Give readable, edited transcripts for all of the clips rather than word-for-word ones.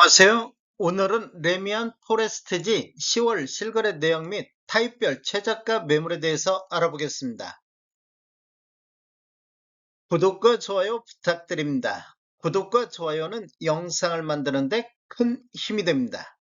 안녕하세요. 오늘은 레미안 포레스트지 10월 실거래 내역 및 타입별 최저가 매물에 대해서 알아보겠습니다. 구독과 좋아요 부탁드립니다. 구독과 좋아요는 영상을 만드는데 큰 힘이 됩니다.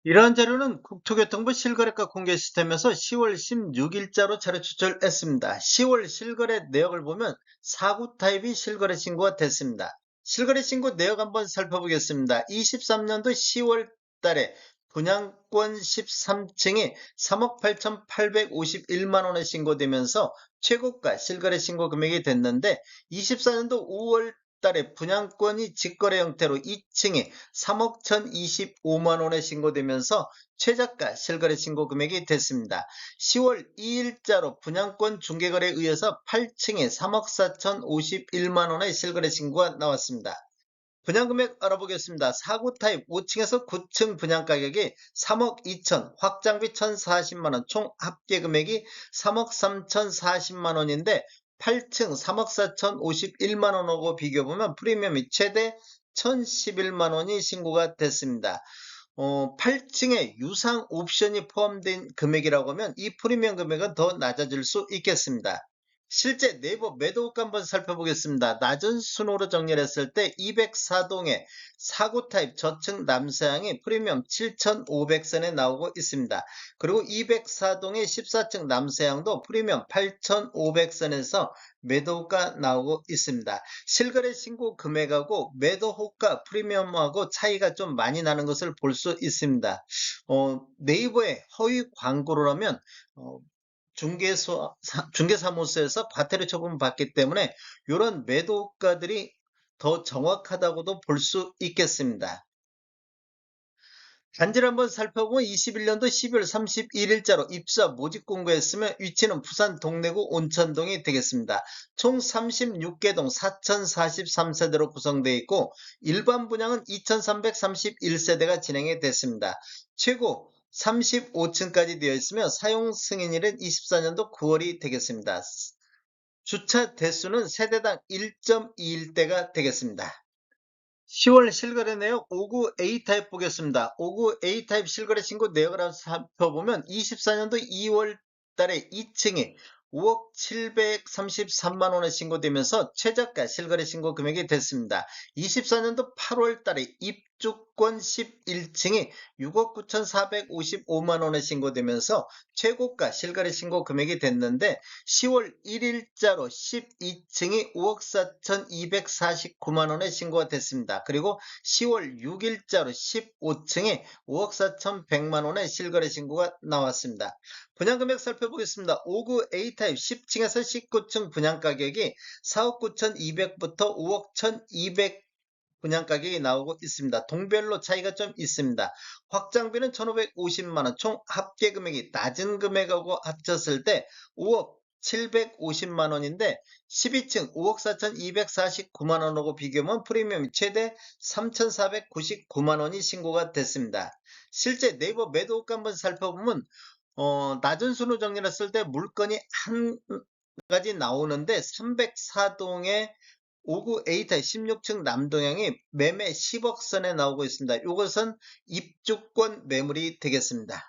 이러한 자료는 국토교통부 실거래가 공개 시스템에서 10월 16일자로 자료 추출했습니다. 10월 실거래 내역을 보면 4구 타입이 실거래 신고가 됐습니다. 실거래 신고 내역 한번 살펴보겠습니다. 23년도 10월 달에 분양권 13층이 3억 8,851만 원에 신고되면서 최고가 실거래 신고 금액이 됐는데 24년도 5월 달에 분양권이 직거래 형태로 2층이 3억 1,025만 원에 신고되면서 최저가 실거래 신고 금액이 됐습니다. 10월 2일자로 분양권 중개거래에 의해서 8층에 3억 4,051만 원의 실거래 신고가 나왔습니다. 분양금액 알아보겠습니다. 4구 타입 5층에서 9층 분양가격이 3억 2천, 확장비 1,040만원, 총 합계금액이 3억 3,040만원인데 8층 3억 4,051만원하고 비교해보면 프리미엄이 최대 1,011만원이 신고가 됐습니다. 8층에 유상 옵션이 포함된 금액이라고 하면 이 프리미엄 금액은 더 낮아질 수 있겠습니다. 실제 네이버 매도가 한번 살펴보겠습니다. 낮은 순으로 정리를 했을 때 204동에 4구 타입 저층 남서향이 프리미엄 7,500선에 나오고 있습니다. 그리고 204동의 14층 남서향도 프리미엄 8,500선에서 매도가 나오고 있습니다. 실거래 신고 금액하고 매도 호가 프리미엄하고 차이가 좀 많이 나는 것을 볼 수 있습니다. 네이버에 허위 광고로라면 중개사무소에서 과태료 처분 받기 때문에 이런 매도가들이 더 정확하다고도 볼 수 있겠습니다. 단지를 한번 살펴보면 21년도 12월 31일자로 입사 모집 공고했으며 위치는 부산 동래구 온천동이 되겠습니다. 총 36개 동 4043세대로 구성되어 있고 일반 분양은 2331세대가 진행이 됐습니다. 최고 35층까지 되어 있으며 사용 승인일은 24년도 9월이 되겠습니다. 주차 대수는 세대당 1.21대가 되겠습니다. 10월 실거래 내역 5구 A타입 보겠습니다. 5구 A타입 실거래 신고 내역을 한번 살펴보면 24년도 2월 달에 2층이 5억 733만 원에 신고되면서 최저가 실거래 신고 금액이 됐습니다. 24년도 8월 달에 입주권 11층이 6억 9,455만 원에 신고되면서 최고가 실거래 신고 금액이 됐는데 10월 1일자로 12층이 5억 4,249만 원에 신고가 됐습니다. 그리고 10월 6일자로 15층에 5억 4,100만 원의 실거래 신고가 나왔습니다. 분양금액 살펴보겠습니다. 5구 A타입 10층에서 19층 분양가격이 4억 9,200부터 5억 1,200 분양가격이 나오고 있습니다. 동별로 차이가 좀 있습니다. 확장비는 1,550만원, 총 합계금액이 낮은 금액하고 합쳤을 때 5억 750만원인데 12층 5억 4,249만원하고 비교하면 프리미엄이 최대 3,499만원이 신고가 됐습니다. 실제 네이버 매도가 한번 살펴보면 낮은 순으로 정리를 했을 때 물건이 한 가지 나오는데 304동에 5구 A타입 16층 남동향이 매매 10억 선에 나오고 있습니다. 이것은 입주권 매물이 되겠습니다.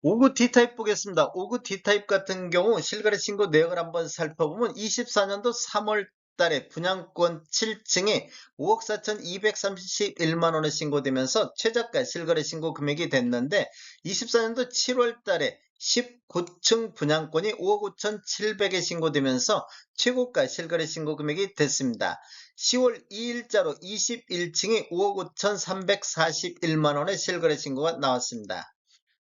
5구 D타입 보겠습니다. 5구 D타입 같은 경우 실거래 신고 내역을 한번 살펴보면 24년도 3월 달에 분양권 7층에 5억 4,231만 원에 신고되면서 최저가 실거래 신고 금액이 됐는데 24년도 7월 달에 19층 분양권이 5억 5,700에 신고되면서 최고가 실거래 신고 금액이 됐습니다. 10월 2일자로 21층이 5억 5,341만 원의 실거래 신고가 나왔습니다.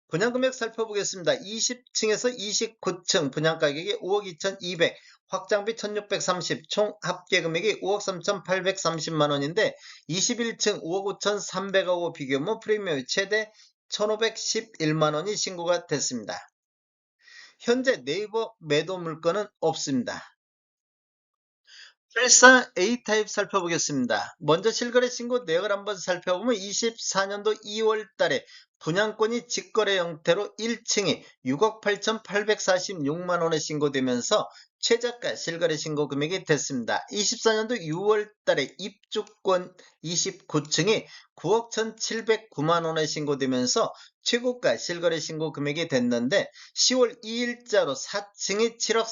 분양금액 살펴보겠습니다. 20층에서 29층 분양가격이 5억 2,200, 확장비 1,630, 총 합계금액이 5억 3,830만 원인데 21층 5억 5,300하고 비교하면 프리미엄이 최대 1,511만 원이 신고가 됐습니다. 현재 네이버 매도 물건은 없습니다. 84 A타입 살펴보겠습니다. 먼저 실거래 신고 내역을 한번 살펴보면 24년도 2월 달에 분양권이 직거래 형태로 1층이 6억 8,846만 원에 신고되면서 최저가 실거래 신고 금액이 됐습니다. 24년도 6월 달에 입주권 29층이 9억 1,709만 원에 신고되면서 최고가 실거래 신고 금액이 됐는데 10월 2일자로 4층이 7억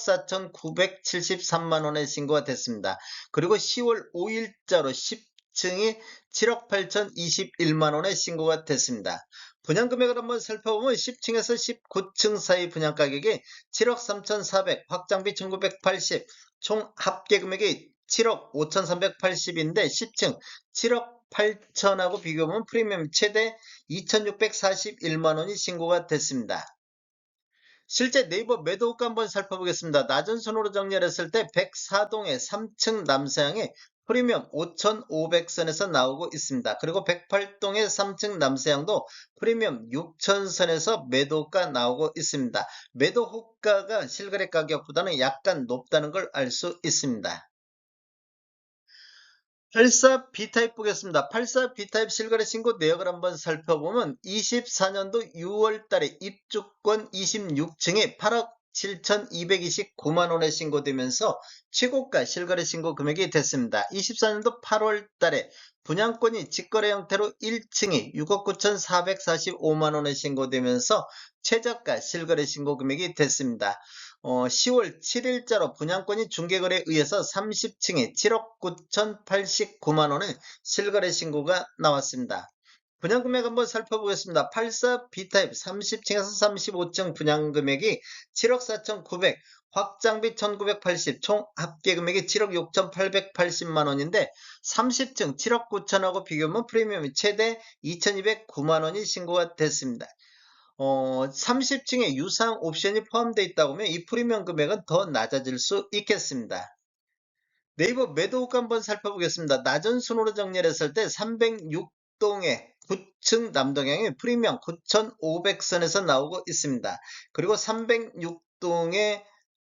4,973만 원에 신고가 됐습니다. 그리고 10월 5일자로 10층이 7억 8,021만 원에 신고가 됐습니다. 분양금액을 한번 살펴보면 10층에서 19층 사이 분양가격이 7억 3,400, 확장비 1,980, 총 합계금액이 7억 5,380인데 10층 7억 8천하고 비교하면 프리미엄 최대 2,641만 원이 신고가 됐습니다. 실제 네이버 매도가 한번 살펴보겠습니다. 낮은 순으로 정리했을 때 104동의 3층 남서향에 프리미엄 5,500선에서 나오고 있습니다. 그리고 108동의 3층 남서향도 프리미엄 6,000선에서 매도가 나오고 있습니다. 매도 호가가 실거래 가격보다는 약간 높다는 걸 알 수 있습니다. 84 B타입 보겠습니다. 84 B타입 실거래 신고 내역을 한번 살펴보면 24년도 6월 달에 입주권 26층에 8억 7,229만 원에 신고되면서 최고가 실거래 신고 금액이 됐습니다. 24년도 8월 달에 분양권이 직거래 형태로 1층이 6억 9,445만 원에 신고되면서 최저가 실거래 신고 금액이 됐습니다. 10월 7일자로 분양권이 중개거래에 의해서 30층에 7억 9,089만 원의 실거래 신고가 나왔습니다. 분양금액 한번 살펴보겠습니다. 84 B타입 30층에서 35층 분양금액이 7억 4,900, 확장비 1,980, 총 합계금액이 7억 6,880만 원인데 30층 7억 9천하고 비교하면 프리미엄이 최대 2,209만 원이 신고가 됐습니다. 30층에 유상 옵션이 포함되어 있다고 하면 이 프리미엄 금액은 더 낮아질 수 있겠습니다. 네이버 매도가 한번 살펴보겠습니다. 낮은 순으로 정리를 했을 때 306동의 9층 남동향의 프리미엄 9,500선에서 나오고 있습니다. 그리고 306동의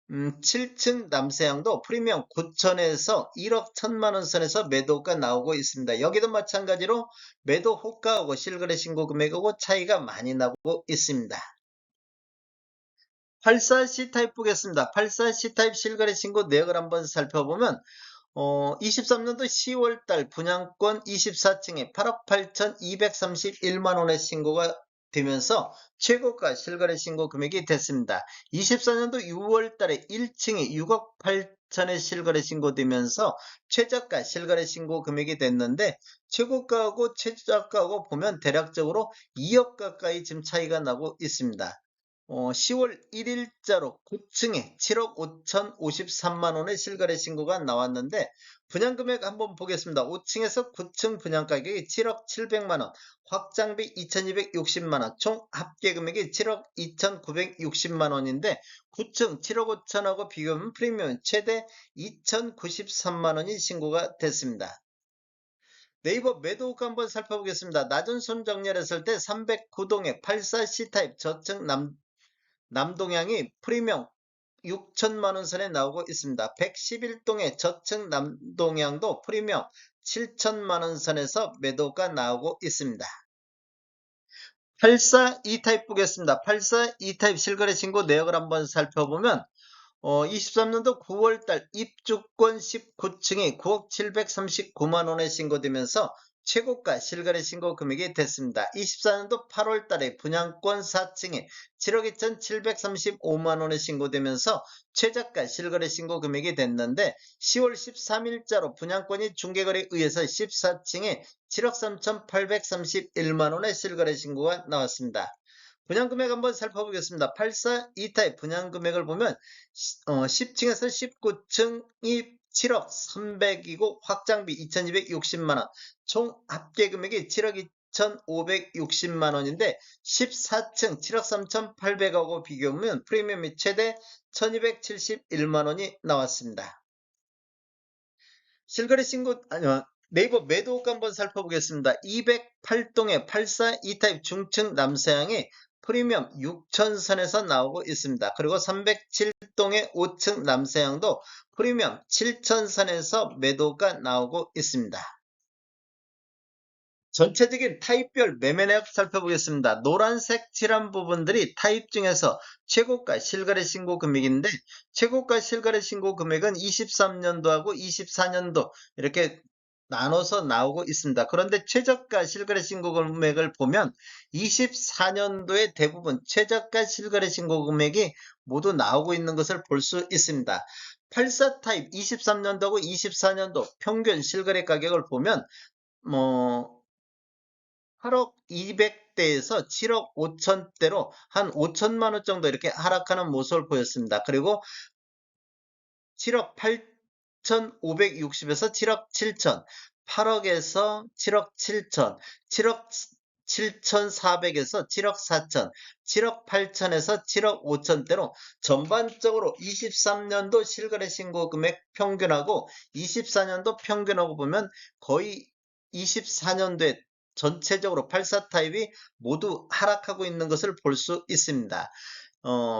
7층 남서향도 프리미엄 9천에서 1억 1천만원 선에서 매도가 나오고 있습니다. 여기도 마찬가지로 매도 호가하고 실거래 신고 금액하고 차이가 많이 나고 있습니다. 84C 타입 보겠습니다. 84C 타입 실거래 신고 내역을 한번 살펴보면 23년도 10월달 분양권 24층에 8억 8,231만 원의 신고가 되면서 최고가 실거래 신고 금액이 됐습니다. 24년도 6월 달에 1층이 6억 8천에 실거래 신고되면서 최저가 실거래 신고 금액이 됐는데 최고가하고 최저가하고 보면 대략적으로 2억 가까이 지금 차이가 나고 있습니다. 10월 1일자로 9층에 7억 5,053만 원의 실거래 신고가 나왔는데 분양금액 한번 보겠습니다. 5층에서 9층 분양가격이 7억 700만 원, 확장비 2,260만 원, 총 합계금액이 7억 2,960만 원인데 9층 7억 5천하고 비교하면 프리미엄 최대 2,093만 원이 신고가 됐습니다. 네이버 매도가 한번 살펴보겠습니다. 낮은 순 정렬했을 때 309동의 84C 타입 저층 남동향이 프리미엄 6천만원 선에 나오고 있습니다. 111동의 저층 남동향도 프리미엄 7천만원 선에서 매도가 나오고 있습니다. 84 E타입 보겠습니다. 84 E타입 실거래 신고 내역을 한번 살펴보면 23년도 9월달 입주권 19층이 9억 739만 원에 신고되면서 최고가 실거래 신고 금액이 됐습니다. 24년도 8월 달에 분양권 4층에 7억 2,735만 원에 신고되면서 최저가 실거래 신고 금액이 됐는데 10월 13일자로 분양권이 중개거래에 의해서 14층에 7억 3,831만 원의 실거래 신고가 나왔습니다. 분양금액 한번 살펴보겠습니다. 84 E타입 분양금액을 보면 10층에서 19층이 7억 300이고 확장비 2,260만원, 총 합계금액이 7억 2,560만원인데 14층 7억 3,800하고 비교하면 프리미엄이 최대 1,271만원이 나왔습니다. 실거래 신고 네이버 매도가 한번 살펴보겠습니다. 208동의 84 E타입 중층 남서향이 프리미엄 6천선에서 나오고 있습니다. 그리고 307동의 5층 남서향도 프리미엄 7천선에서 매도가 나오고 있습니다. 전체적인 타입별 매매 내역 살펴보겠습니다. 노란색 칠한 부분들이 타입 중에서 최고가 실거래 신고 금액인데, 최고가 실거래 신고 금액은 23년도하고 24년도 이렇게 나눠서 나오고 있습니다. 그런데 최저가 실거래 신고 금액을 보면 24년도에 대부분 최저가 실거래 신고 금액이 모두 나오고 있는 것을 볼 수 있습니다. 84 타입 23년도하고 24년도 평균 실거래 가격을 보면 뭐 8억 200대에서 7억 5천대로 한 5천만 원 정도 이렇게 하락하는 모습을 보였습니다. 그리고 7억 8,560에서 7억 7천, 8억에서 7억 7천, 7억 7,400에서 7억 4천, 7억 8천에서 7억 5천대로 전반적으로 23년도 실거래 신고 금액 평균하고 24년도 평균하고 보면 거의 24년도에 전체적으로 84 타입이 모두 하락하고 있는 것을 볼 수 있습니다.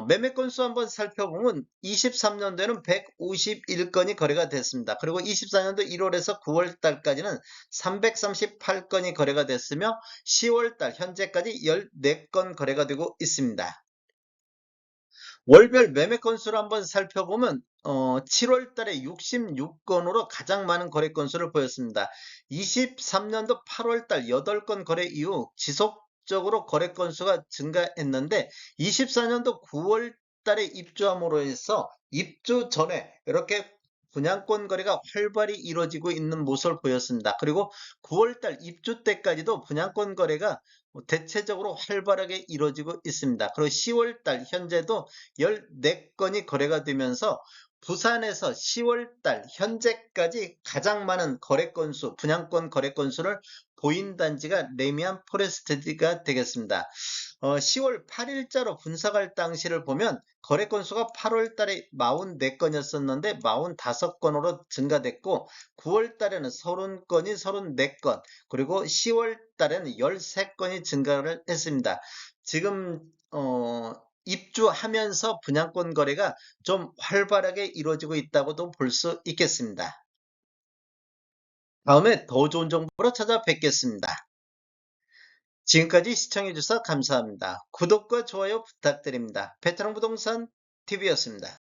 매매 건수 한번 살펴보면 23년도에는 151건이 거래가 됐습니다. 그리고 24년도 1월에서 9월 달까지는 338건이 거래가 됐으며 10월 달 현재까지 14건 거래가 되고 있습니다. 월별 매매 건수를 한번 살펴보면 7월 달에 66건으로 가장 많은 거래 건수를 보였습니다. 23년도 8월 달 8건 거래 이후 지속적으로 거래 건수가 증가했는데 24년도 9월 달에 입주함으로 해서 입주 전에 이렇게 분양권 거래가 활발히 이루어지고 있는 모습을 보였습니다. 그리고 9월 달 입주 때까지도 분양권 거래가 대체적으로 활발하게 이루어지고 있습니다. 그리고 10월 달 현재도 14건이 거래가 되면서 부산에서 10월 달 현재까지 가장 많은 거래 건수, 분양권 거래 건수를 보인 단지가 레미안 포레스트가 되겠습니다. 10월 8일자로 분석할 당시를 보면 거래 건수가 8월 달에 44건이었었는데 45건으로 증가됐고 9월 달에는 30건이 34건, 그리고 10월 달에는 13건이 증가를 했습니다. 지금 입주하면서 분양권 거래가 좀 활발하게 이루어지고 있다고도 볼 수 있겠습니다. 다음에 더 좋은 정보로 찾아뵙겠습니다. 지금까지 시청해주셔서 감사합니다. 구독과 좋아요 부탁드립니다. 베테랑 부동산 TV였습니다.